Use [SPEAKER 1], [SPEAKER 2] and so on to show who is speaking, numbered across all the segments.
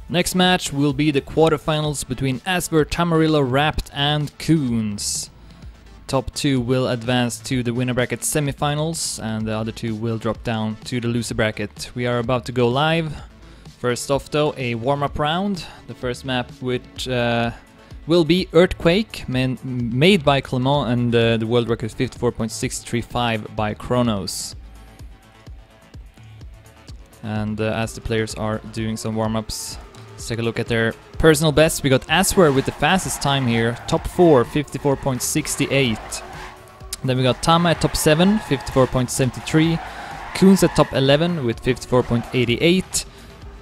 [SPEAKER 1] Next match will be the quarterfinals between aswer, Tamarillo, RapT and Koenz. Top 2 will advance to the winner bracket semifinals and the other 2 will drop down to the loser bracket. We are about to go live. First off though, a warm-up round. The first map which will be Earthquake, made by Clement, and the world record is 54.635 by Kronos. And as the players are doing some warm-ups, let's take a look at their personal best. We got aswer with the fastest time here, top 4, 54.68. Then we got Tama at top 7, 54.73. Koenz at top 11 with 54.88.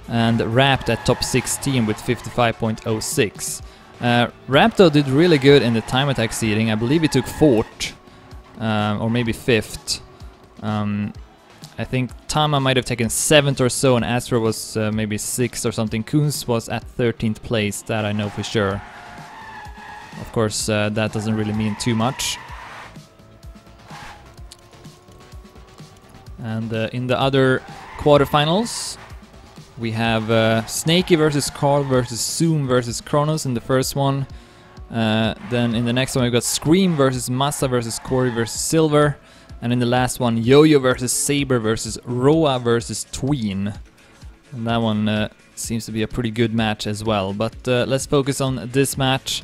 [SPEAKER 1] And RapT at top 16 with 55.06. RapT did really good in the time attack seeding. I believe he took 4th, or maybe 5th. I think Tama might have taken 7th or so, and aswer was maybe 6th or something. Koenz was at 13th place, that I know for sure. Of course, that doesn't really mean too much. And in the other quarterfinals, we have Snakey versus Carl versus Zoom versus Kronos in the first one. Then in the next one we've got Scream versus Massa versus Corey versus Silver. And in the last one, Yo-Yo versus Saber versus Roa versus Tween. And that one seems to be a pretty good match as well. But let's focus on this match.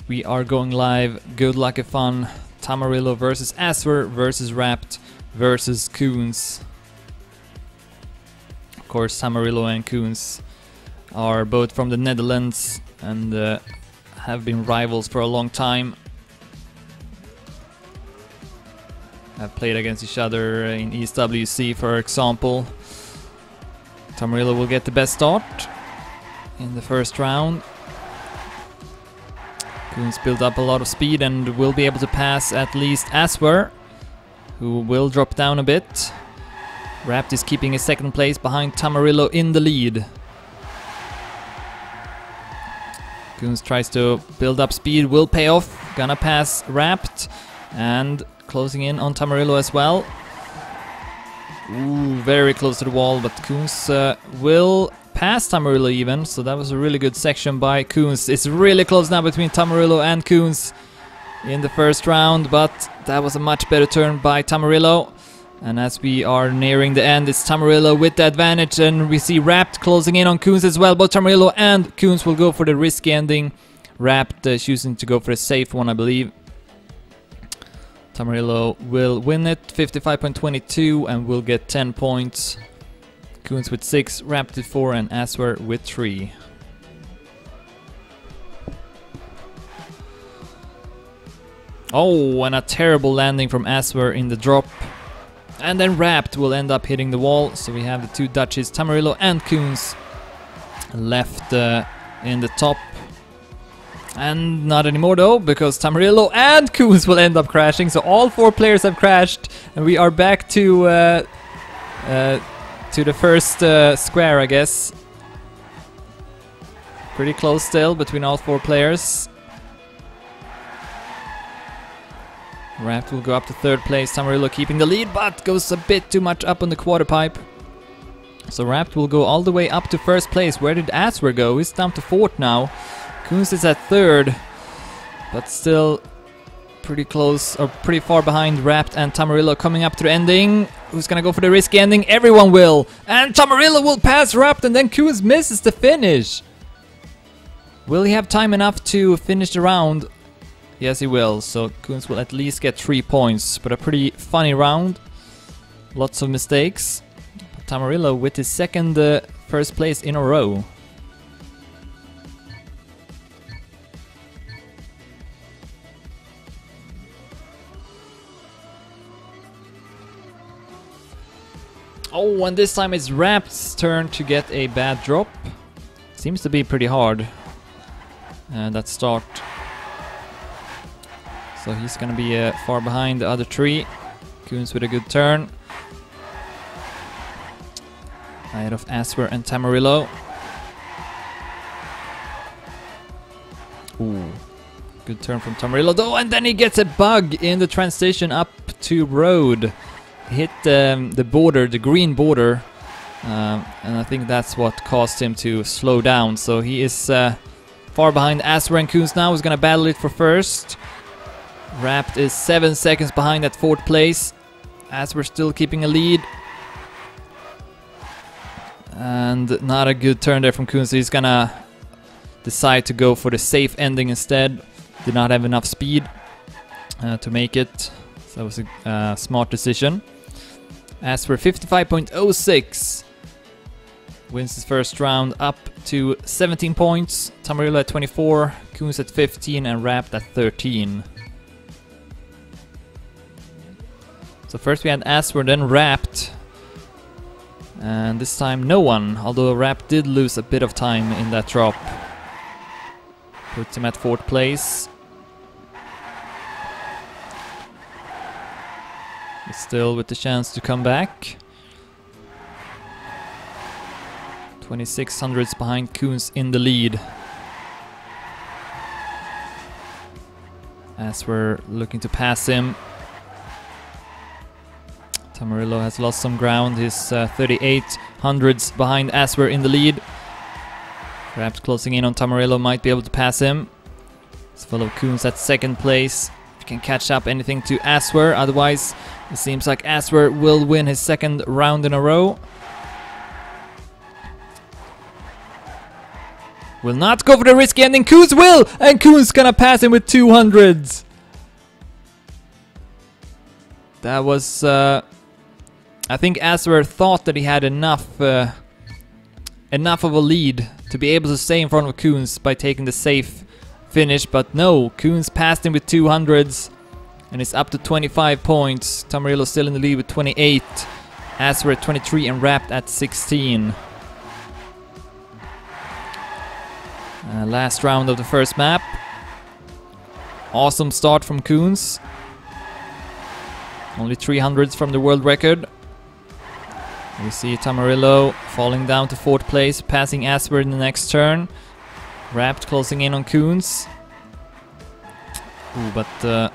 [SPEAKER 1] We are going live. Good luck and fun. Tamarillo versus aswer versus RapT versus Koenz. Of course, Tamarillo and Koenz are both from the Netherlands and have been rivals for a long time. Have played against each other in East WC, for example. Tamarillo will get the best start in the first round. Koenz built up a lot of speed and will be able to pass at least aswer, who will drop down a bit. RapT is keeping his second place behind Tamarillo in the lead. Koenz tries to build up speed, will pay off. Gonna pass RapT and closing in on Tamarillo as well. Ooh, very close to the wall, but Koenz will pass Tamarillo even, so that was a really good section by Koenz. It's really close now between Tamarillo and Koenz in the first round, but that was a much better turn by Tamarillo. And as we are nearing the end, it's Tamarillo with the advantage, and we see RapT closing in on Koenz as well. Both Tamarillo and Koenz will go for the risky ending. RapT choosing to go for the safe one, I believe. Tamarillo will win it, 55.22, and will get 10 points. Koenz with 6, RapT with 4, and aswer with 3. Oh, and a terrible landing from aswer in the drop. And then RapT will end up hitting the wall, so we have the two Dutchies, Tamarillo and Koenz, left in the top. And not anymore though, because Tamarillo and Koenz will end up crashing, so all 4 players have crashed, and we are back to the first square, I guess. Pretty close still between all 4 players. RapT will go up to 3rd place, Tamarillo keeping the lead, but goes a bit too much up on the quarter pipe. So RapT will go all the way up to 1st place. Where did aswer go? He's down to 4th now. Koenz is at 3rd, but still pretty close, or pretty far behind RapT and Tamarillo coming up to the ending. Who's gonna go for the risky ending? Everyone will! And Tamarillo will pass RapT, and then Koenz misses the finish! Will he have time enough to finish the round? Yes, he will, so Koenz will at least get 3 points, but a pretty funny round. Lots of mistakes. Tamarillo with his second 1st place in a row. Oh, and this time it's RapT's turn to get a bad drop. Seems to be pretty hard, that start. So he's gonna be far behind the other 3. Koenz with a good turn. Ahead of aswer and Tamarillo. Ooh, good turn from Tamarillo though, and then he gets a bug in the transition up to road. Hit the border, the green border, and I think that's what caused him to slow down. So he is far behind aswer and Koenz now. He's gonna battle it for first. RapT is 7 seconds behind at 4th place. aswer still keeping a lead. And not a good turn there from Koenz. He's gonna decide to go for the safe ending instead. Did not have enough speed to make it. So that was a smart decision. aswer 55.06 wins his first round, up to 17 points. Tamarillo at 24, Koenz at 15, and RapT at 13. So first we had aswer, then RapT. And this time no one, although RapT did lose a bit of time in that drop. Puts him at 4th place. He's still with the chance to come back. 2600s behind Koenz in the lead. aswer looking to pass him. Tamarillo has lost some ground. He's 3800s behind aswer in the lead. RapT closing in on Tamarillo, might be able to pass him. It's full of Koenz at 2nd place. If he can catch up anything to aswer, otherwise it seems like aswer will win his 2nd round in a row. Will not go for the risky ending. Koenz will! And Koenz gonna pass him with 200s. That was... I think aswer thought that he had enough enough of a lead to be able to stay in front of Koenz by taking the safe finish, but no, Koenz passed him with 200s and it's up to 25 points. Tamarillo still in the lead with 28, aswer at 23, and RapT at 16. Last round of the first map. Awesome start from Koenz. Only 300s from the world record. We see Tamarillo falling down to 4th place, passing aswer in the next turn. RapT closing in on Koenz. Ooh, but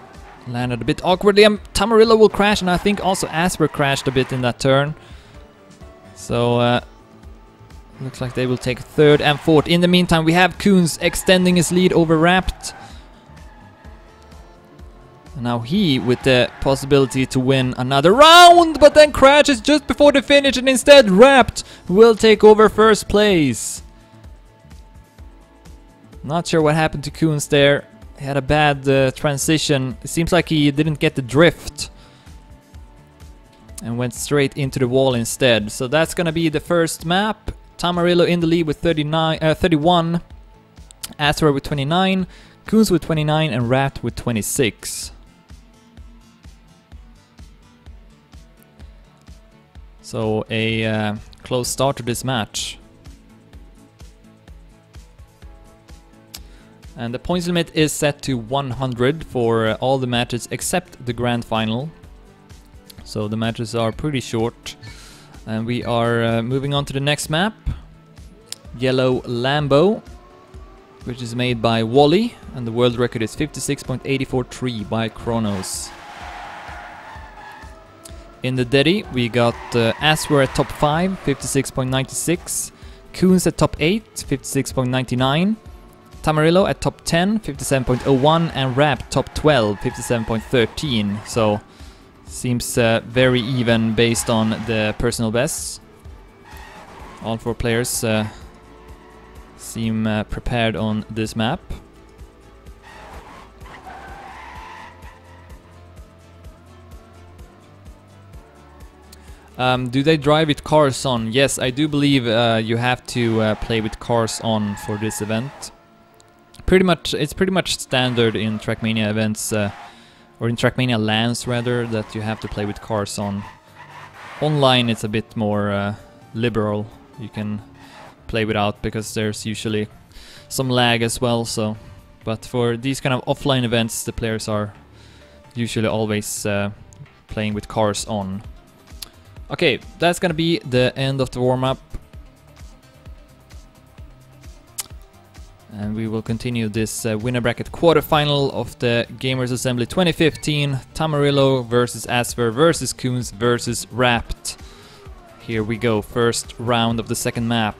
[SPEAKER 1] landed a bit awkwardly, and Tamarillo will crash, and I think also aswer crashed a bit in that turn. So looks like they will take 3rd and 4th. In the meantime, we have Koenz extending his lead over RapT. Now he with the possibility to win another round, but then crashes just before the finish, and instead RapT will take over 1st place. Not sure what happened to Koenz there. He had a bad transition. It seems like he didn't get the drift and went straight into the wall instead. So that's gonna be the first map. Tamarillo in the lead with 31, aswer with 29, Koenz with 29, and RapT with 26. So a close start to this match. And the points limit is set to 100 for all the matches except the grand final. So the matches are pretty short. And we are moving on to the next map. Yellow Lambo, which is made by Wally, and the world record is 56.843 by Kronos. In the Deddy, we got aswer at top 5, 56.96, Koenz at top 8, 56.99, Tamarillo at top 10, 57.01, and RapT top 12, 57.13. So seems very even based on the personal bests. All 4 players seem prepared on this map. Do they drive with cars on? Yes, I do believe you have to play with cars on for this event. It's pretty much standard in Trackmania events, or in Trackmania LANs rather, that you have to play with cars on. Online it's a bit more liberal. You can play without because there's usually some lag as well. So, but for these kind of offline events, the players are usually always playing with cars on. Okay, that's gonna be the end of the warm-up. And we will continue this winner bracket quarterfinal of the Gamers Assembly 2015. Tamarillo versus aswer versus Koenz versus RapT. Here Here we go, first round of the second map.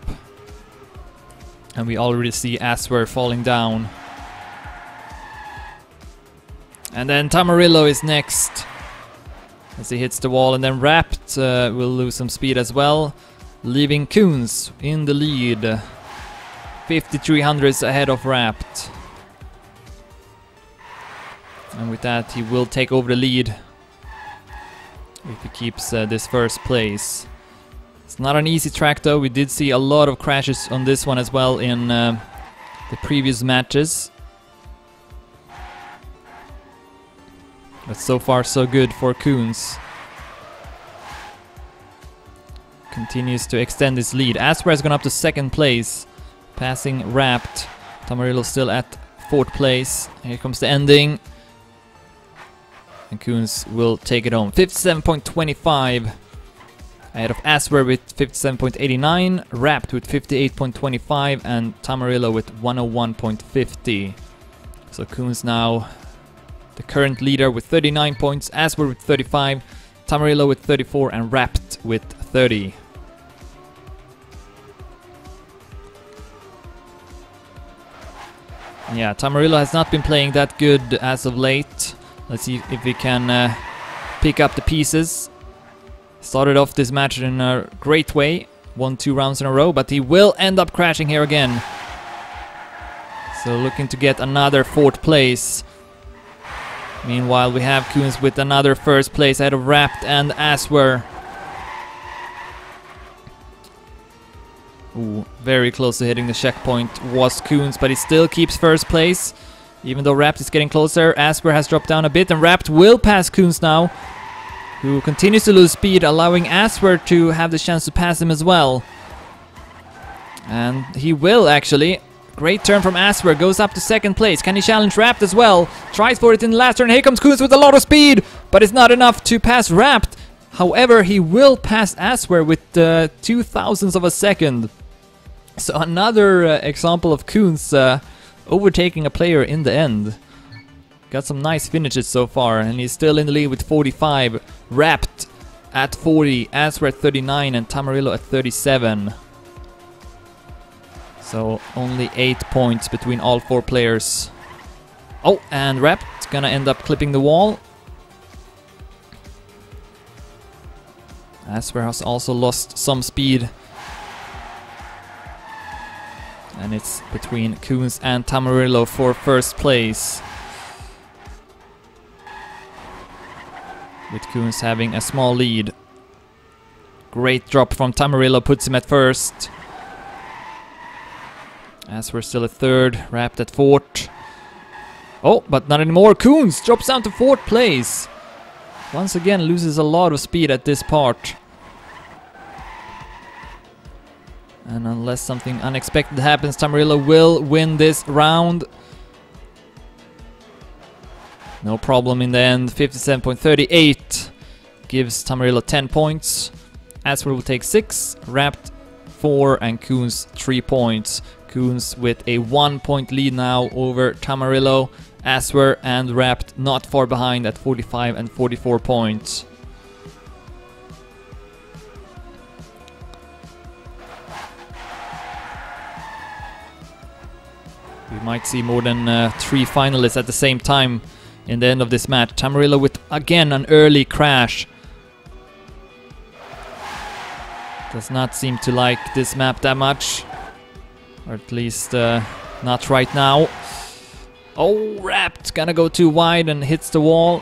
[SPEAKER 1] And we already see Aswer falling down. And then Tamarillo is next as he hits the wall, and then RapT will lose some speed as well, leaving Koenz in the lead. 5300s ahead of RapT. And with that he will take over the lead if he keeps this first place. It's not an easy track though, we did see a lot of crashes on this one as well in the previous matches. But so far so good for Koenz. Continues to extend his lead. Aswer has gone up to second place, passing RapT. Tamarillo still at fourth place. Here comes the ending. And Koenz will take it home. 57.25 ahead of Aswer with 57.89, RapT with 58.25, and Tamarillo with 101.50. So Koenz now the current leader with 39 points, Aswer with 35, Tamarillo with 34, and RapT with 30. Yeah, Tamarillo has not been playing that good as of late. Let's see if he can pick up the pieces. Started off this match in a great way, won 2 rounds in a row, but he will end up crashing here again. So looking to get another 4th place. Meanwhile, we have Koenz with another 1st place ahead of RapT and Aswer. Ooh, very close to hitting the checkpoint was Koenz, but he still keeps 1st place. Even though RapT is getting closer, Aswer has dropped down a bit, and RapT will pass Koenz now, who continues to lose speed, allowing Aswer to have the chance to pass him as well. And he will actually. Great turn from Aswer, goes up to 2nd place. Can he challenge RapT as well? Tries for it in the last turn. Here comes Koenz with a lot of speed, but it's not enough to pass RapT. However, he will pass Aswer with 0.002 of a second. So another example of Koenz overtaking a player in the end. Got some nice finishes so far, and he's still in the lead with 45. RapT at 40, Aswer at 39, and Tamarillo at 37. So only 8 points between all 4 players. Oh, and RapT's gonna end up clipping the wall. Aswer has also lost some speed. And it's between Koenz and Tamarillo for 1st place. With Koenz having a small lead. Great drop from Tamarillo, puts him at 1st. Aswer still at 3rd, RapT at 4th. Oh, but not anymore. Koenz drops down to 4th place. Once again loses a lot of speed at this part. And unless something unexpected happens, Tamarillo will win this round. No problem in the end. 57.38 gives Tamarillo 10 points. Aswer will take 6, RapT 4, and Koenz 3 points. Koenz with a 1-point lead now over Tamarillo. Aswer and RapT not far behind at 45 and 44 points. We might see more than 3 finalists at the same time in the end of this match. Tamarillo with again an early crash. Does not seem to like this map that much. Or at least not right now. Oh, RapT gonna go too wide and hits the wall.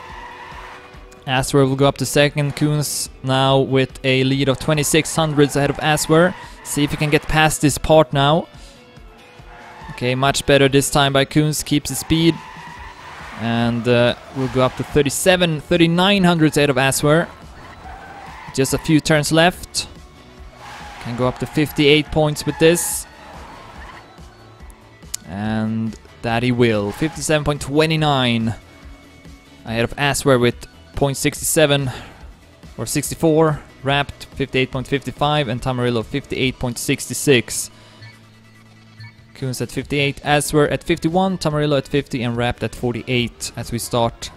[SPEAKER 1] Aswer will go up to 2nd. Koenz now with a lead of 2600s ahead of Aswer. See if he can get past this part now. Okay, much better this time by Koenz. Keeps his speed. And we'll go up to 3900s ahead of Aswer. Just a few turns left. Can go up to 58 points with this. And that he will. 57.29 ahead of Aswer with 0.67 or 64. RapT 58.55 and Tamarillo 58.66. Koenz at 58, Aswer at 51, Tamarillo at 50, and RapT at 48 as we start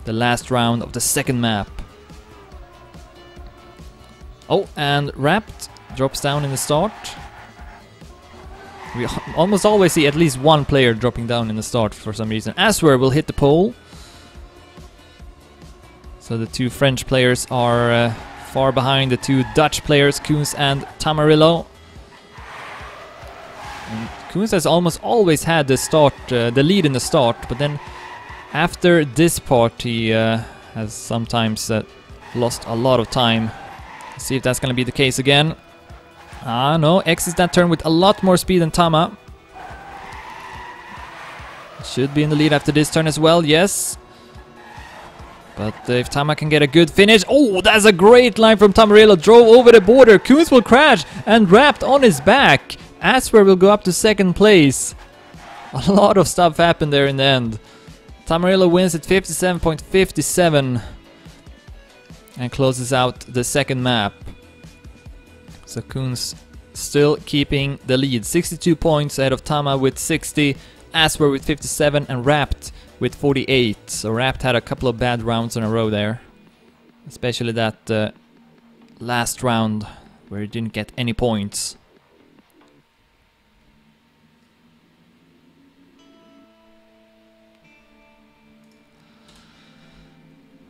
[SPEAKER 1] the last round of the second map. Oh, and RapT drops down in the start. We almost always see at least one player dropping down in the start for some reason. Aswer will hit the pole. So the two French players are far behind the two Dutch players, Koenz and Tamarillo. And Koenz has almost always had the lead in the start, but then after this part he has sometimes lost a lot of time. Let's see if that's going to be the case again. Ah, no, exits that turn with a lot more speed than Tama. Should be in the lead after this turn as well, yes. But if Tama can get a good finish... Oh, that's a great line from Tamarillo. Drove over the border. Koenz will crash and RapT on his back. Aswer will go up to second place. A lot of stuff happened there in the end. Tamarillo wins at 57.57 and closes out the second map. So Koenz still keeping the lead. 62 points ahead of Tama with 60, Aswer with 57 and RapT with 48. So RapT had a couple of bad rounds in a row there. Especially that last round where he didn't get any points.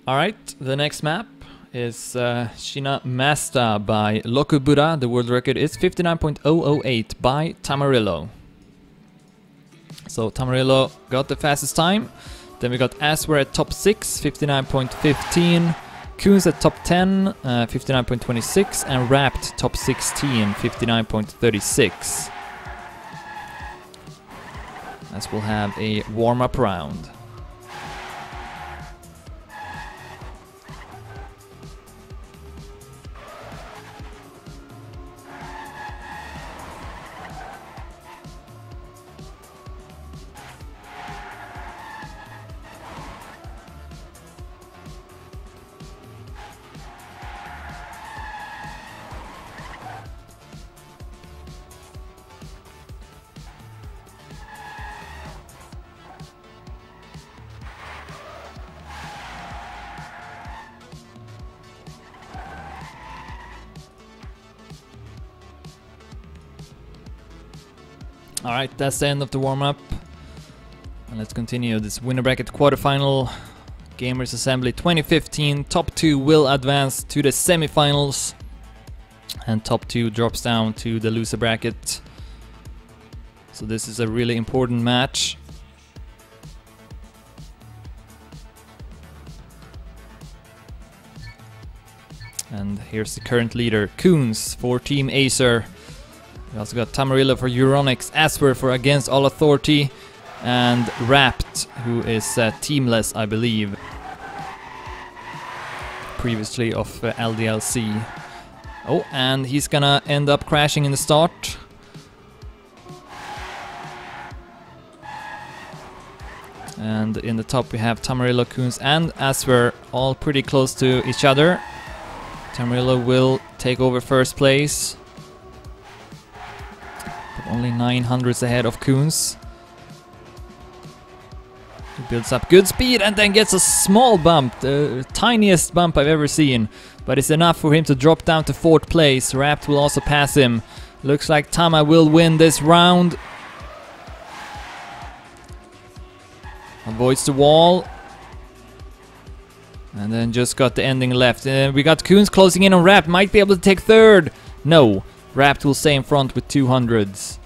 [SPEAKER 1] Alright, the next map is Shina Masta by Lokubura. The world record is 59.008 by Tamarillo. So Tamarillo got the fastest time. Then we got Aswer at top 6, 59.15. Koenz at top 10, 59.26. And RapT top 16, 59.36. As we'll have a warm-up round. Alright, that's the end of the warm-up. And let's continue this winner bracket quarterfinal. Gamers Assembly 2015. Top 2 will advance to the semifinals. And top 2 drops down to the loser bracket. So this is a really important match. And here's the current leader, Koenz for Team Acer. We also got Tamarillo for Euronics, Aswer for Against All Authority, and RapT, who is teamless, I believe. Previously of LDLC. Oh, and he's gonna end up crashing in the start. And in the top we have Tamarillo, Koenz, and Aswer, all pretty close to each other. Tamarillo will take over first place. Only 900s ahead of Koenz. He builds up good speed and then gets a small bump, the tiniest bump I've ever seen. But it's enough for him to drop down to 4th place. RapT will also pass him. Looks like Tama will win this round. Avoids the wall. And then just got the ending left. We got Koenz closing in on RapT. Might be able to take 3rd. No. RapT will stay in front with 200s.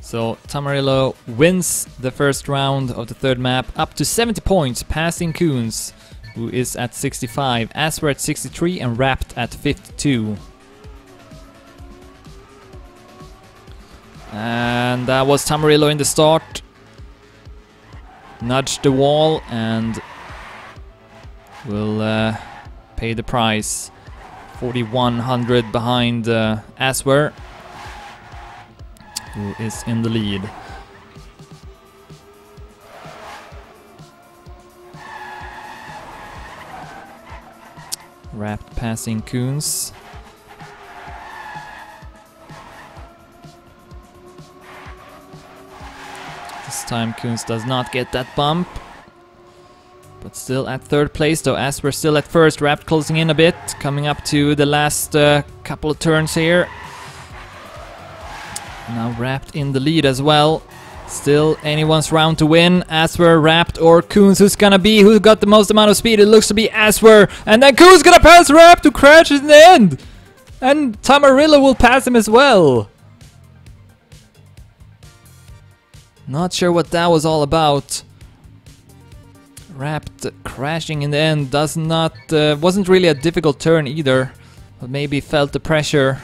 [SPEAKER 1] So Tamarillo wins the first round of the 3rd map up to 70 points, passing Koenz, who is at 65, Aswer at 63 and RapT at 52. And that was Tamarillo in the start. Nudged the wall and will pay the price. 4100 behind Aswer, who is in the lead. RapT passing Koenz. This time Koenz does not get that bump, but Still at third place though, as we're still at first. RapT closing in a bit, coming up to the last couple of turns here. Now RapT in the lead as well. Still anyone's round to win. aswer, RapT or Koenz, who got the most amount of speed? It looks to be aswer. And then Koenz gonna pass RapT to crash in the end. And Tamarillo will pass him as well. Not sure what that was all about. RapT crashing in the end wasn't really a difficult turn either, but maybe felt the pressure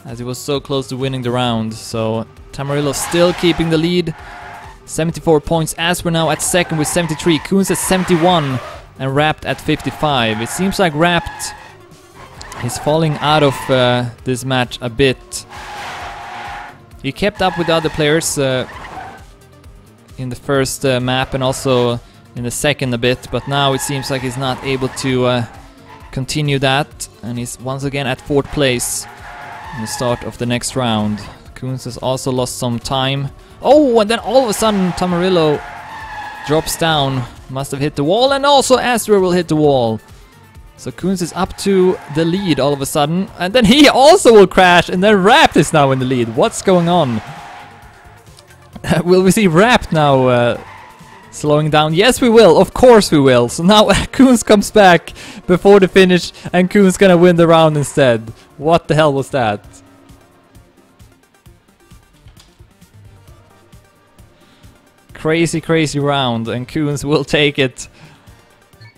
[SPEAKER 1] as he was so close to winning the round. So Tamarillo still keeping the lead, 74 points. aswer now at second with 73, Koenz at 71 and RapT at 55. It seems like RapT is falling out of this match a bit. He kept up with the other players in the first map and also in the second a bit, but now it seems like he's not able to continue that, and he's once again at fourth place in the start of the next round. Koenz has also lost some time. Oh, and then all of a sudden Tamarillo drops down, must have hit the wall, and also aswer will hit the wall. So Koenz is up to the lead all of a sudden, and then he also will crash, and then RapT is now in the lead. What's going on? Will we see RapT now slowing down? Yes, we will. Of course we will. So now Koenz comes back before the finish, and Koenz gonna win the round instead. What the hell was that? Crazy, crazy round, and Koenz will take it.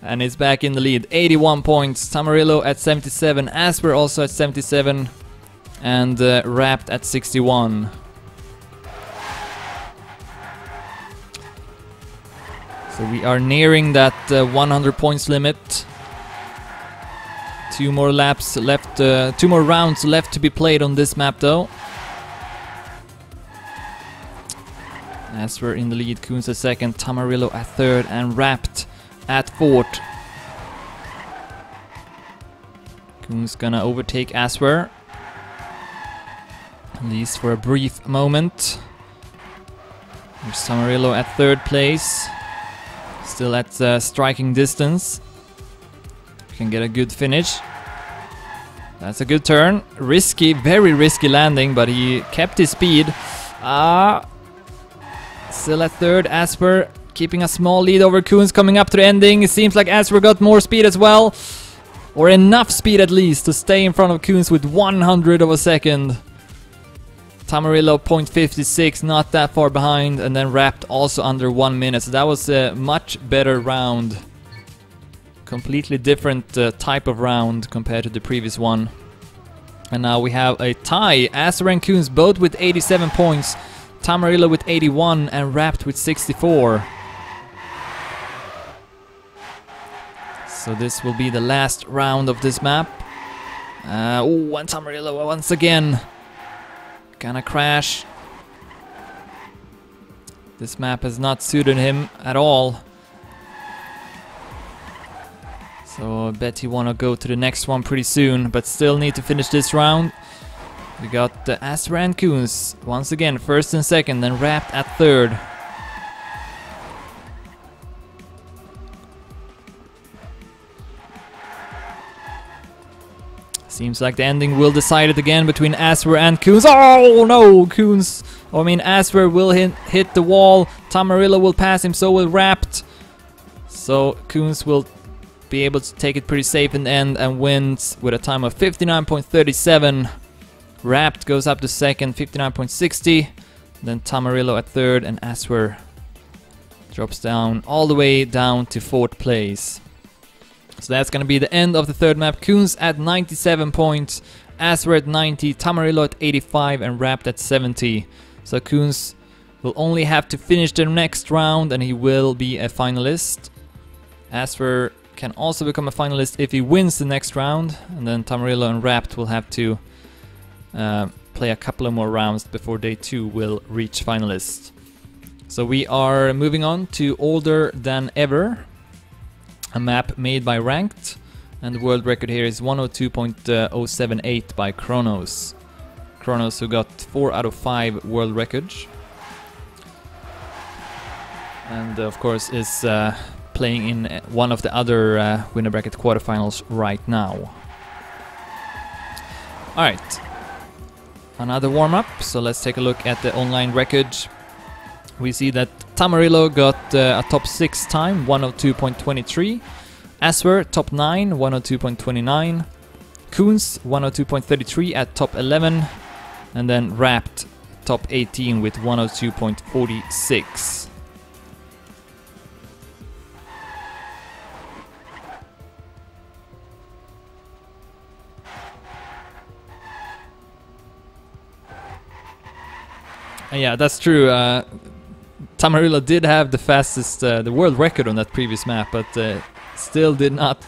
[SPEAKER 1] And is back in the lead. 81 points. Tamarillo at 77. aswer also at 77. And RapT at 61. So we are nearing that 100 points limit. 2 more laps left, 2 more rounds left to be played on this map though. aswer in the lead, Koenz at second, Tamarillo at third, and RapT at fourth. Koenz gonna overtake aswer, at least for a brief moment. There's Tamarillo at third place, still at striking distance. Can get a good finish. That's a good turn. Risky, very risky landing, but he kept his speed. Still at third, aswer keeping a small lead over Koenz, coming up to the ending. It seems like aswer got more speed as well, or enough speed at least to stay in front of Koenz with 100 of a second. Tamarillo 0.56, not that far behind, and then RapT also under 1 minute. So that was a much better round. Completely different type of round compared to the previous one. And now we have a tie. aswer and Koenz both with 87 points. Tamarillo with 81 and RapT with 64. So this will be the last round of this map. Oh, and Tamarillo once again gonna crash. This map has not suited him at all. So I bet he wanna go to the next one pretty soon, but still need to finish this round. We got aswer and Koenz once again first and second, then RapT at third. Seems like the ending will decide it again between aswer and Koenz. Oh no, Koenz! I mean aswer will hit the wall. Tamarillo will pass him, so will RapT. So Koenz will be able to take it pretty safe in the end and wins with a time of 59.37. RapT goes up to second, 59.60. Then Tamarillo at third, and aswer drops down all the way down to fourth place. So that's gonna be the end of the third map. Koenz at 97 points, aswer at 90, Tamarillo at 85, and RapT at 70. So Koenz will only have to finish the next round and he will be a finalist. aswer can also become a finalist if he wins the next round, and then Tamarillo and RapT will have to play a couple of more rounds before they too will reach finalists. So we are moving on to Older Than Ever, a map made by RapT, and the world record here is 102.078 by Kronos. Kronos, who got 4 out of 5 world records. and of course is playing in one of the other winner bracket quarterfinals right now. Alright, another warm-up, so let's take a look at the online record. We see that Tamarillo got a top 6 time, 102.23. Aswer, top 9, 102.29. Koenz, 102.33 at top 11. And then RapT, top 18 with 102.46. Yeah, that's true. Tamarillo did have the fastest, the world record on that previous map, but still did not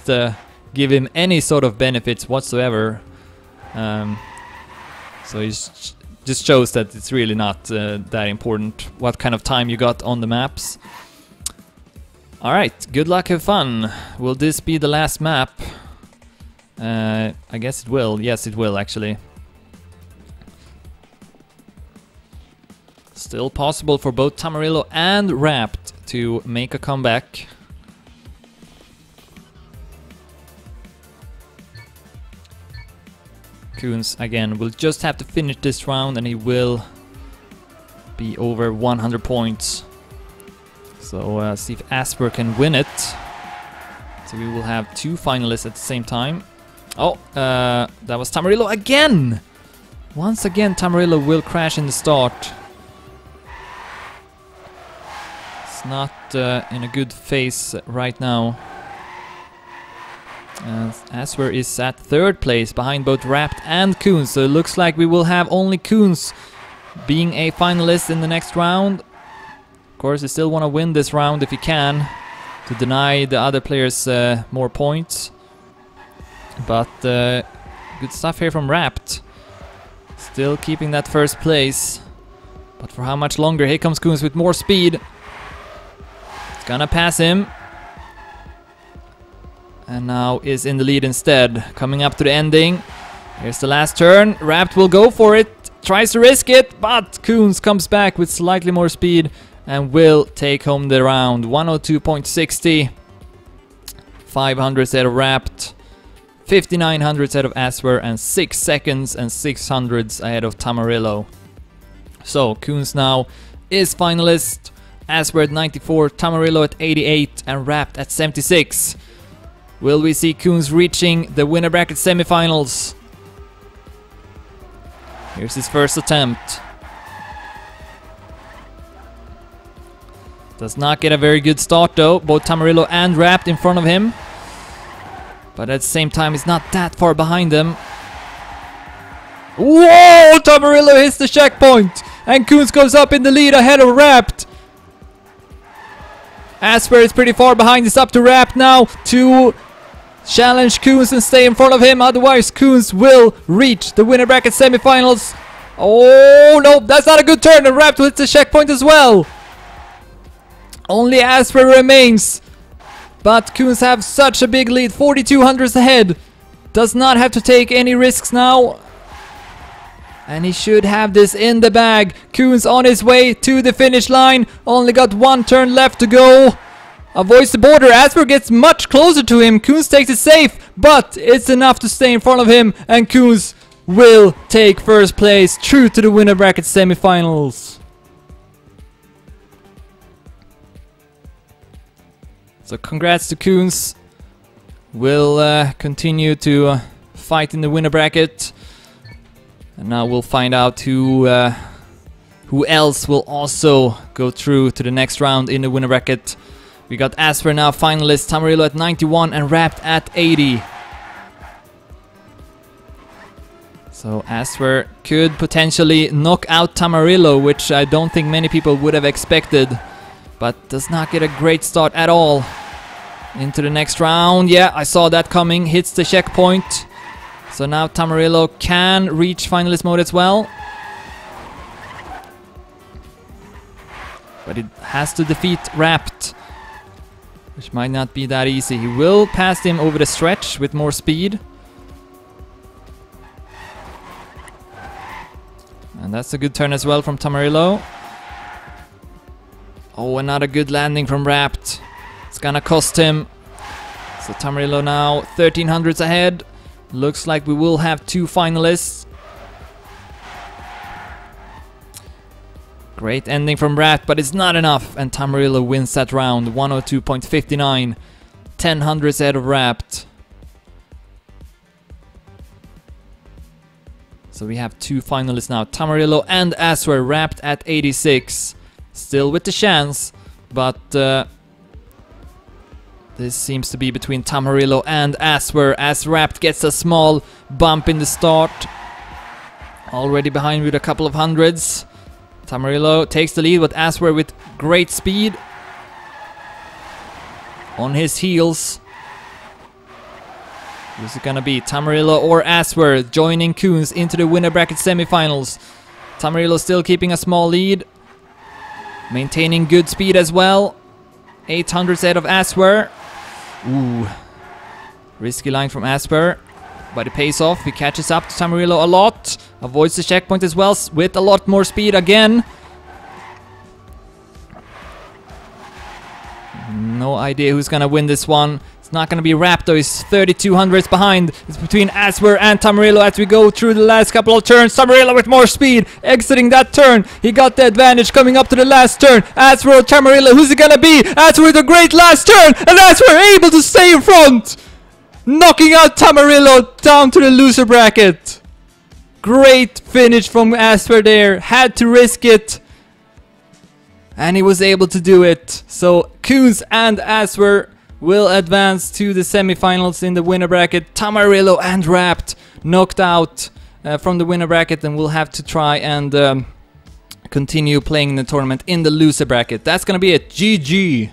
[SPEAKER 1] give him any sort of benefits whatsoever. So he just shows that it's really not that important what kind of time you got on the maps. Alright, good luck, have fun. Will this be the last map? I guess it will. Yes, it will actually. Still possible for both Tamarillo and RapT to make a comeback. Koenz again will just have to finish this round and he will be over 100 points. So see if aswer can win it. So we will have 2 finalists at the same time. Oh, that was Tamarillo again! Once again Tamarillo will crash in the start. Not in a good phase right now. Aswer is at 3rd place behind both RapT and Koenz, so it looks like we will have only Koenz being a finalist in the next round. Of course, you still want to win this round if you can, to deny the other players more points. But good stuff here from RapT. Still keeping that 1st place. But for how much longer? Here comes Koenz with more speed. Gonna pass him. And now is in the lead instead. Coming up to the ending. Here's the last turn. RapT will go for it. Tries to risk it, but Koenz comes back with slightly more speed and will take home the round. 102.60. 500 out of RapT. 5900 out of Aswer, and 6 seconds and 600s ahead of Tamarillo. So Koenz now is finalist. Aswer at 94, Tamarillo at 88, and RapT at 76. Will we see Koenz reaching the winner bracket semifinals? Here's his first attempt. Does not get a very good start though. Both Tamarillo and RapT in front of him. But at the same time, he's not that far behind them. Whoa! Tamarillo hits the checkpoint! And Koenz goes up in the lead ahead of RapT. Aswer is pretty far behind. It's up to RapT now to challenge Koenz and stay in front of him. Otherwise, Koenz will reach the winner bracket semifinals. Oh no, that's not a good turn. And RapT hits the checkpoint as well. Only Aswer remains. But Koenz have such a big lead. 4200s ahead. Does not have to take any risks now. And he should have this in the bag. Koenz on his way to the finish line. Only got 1 turn left to go. Avoids the border. Aswer gets much closer to him. Koenz takes it safe, but it's enough to stay in front of him. And Koenz will take 1st place, true to the winner bracket semifinals. So congrats to Koenz. Will continue to fight in the winner bracket. And now we'll find out who else will also go through to the next round in the winner bracket. We got Aswer now finalist, Tamarillo at 91 and RapT at 80. So Aswer could potentially knock out Tamarillo, which I don't think many people would have expected. But does not get a great start at all into the next round. Yeah, I saw that coming. Hits the checkpoint. So now Tamarillo can reach finalist mode as well. But it has to defeat RapT, which might not be that easy. He will pass him over the stretch with more speed. And that's a good turn as well from Tamarillo. Oh, another good landing from RapT. It's gonna cost him. So Tamarillo now 1300s ahead. Looks like we will have 2 finalists. Great ending from RapT, but it's not enough. And Tamarillo wins that round. 102.59. 10 hundredths ahead of RapT. So we have 2 finalists now. Tamarillo and aswer. RapT at 86. Still with the chance, but this seems to be between Tamarillo and aswer, as RapT gets a small bump in the start. Already behind with a couple of hundreds. Tamarillo takes the lead, but aswer with great speed on his heels. Who's it gonna be? Tamarillo or aswer joining Koenz into the winner bracket semifinals. Tamarillo still keeping a small lead. Maintaining good speed as well. 800s ahead of aswer. Ooh. Risky line from aswer. But it pays off. He catches up to Tamarillo a lot. Avoids the checkpoint as well with a lot more speed again. No idea who's gonna win this one. It's not gonna be RapT though. He's 3200s behind. It's between aswer and Tamarillo as we go through the last couple of turns. Tamarillo with more speed, exiting that turn. He got the advantage coming up to the last turn. aswer or Tamarillo, who's it gonna be? aswer with a great last turn, and aswer able to stay in front, knocking out Tamarillo down to the loser bracket. Great finish from aswer there. Had to risk it, and he was able to do it. So Koenz and aswer will advance to the semifinals in the winner bracket. Tamarillo and RapT knocked out from the winner bracket, and will have to try and continue playing the tournament in the loser bracket. That's gonna be it. GG.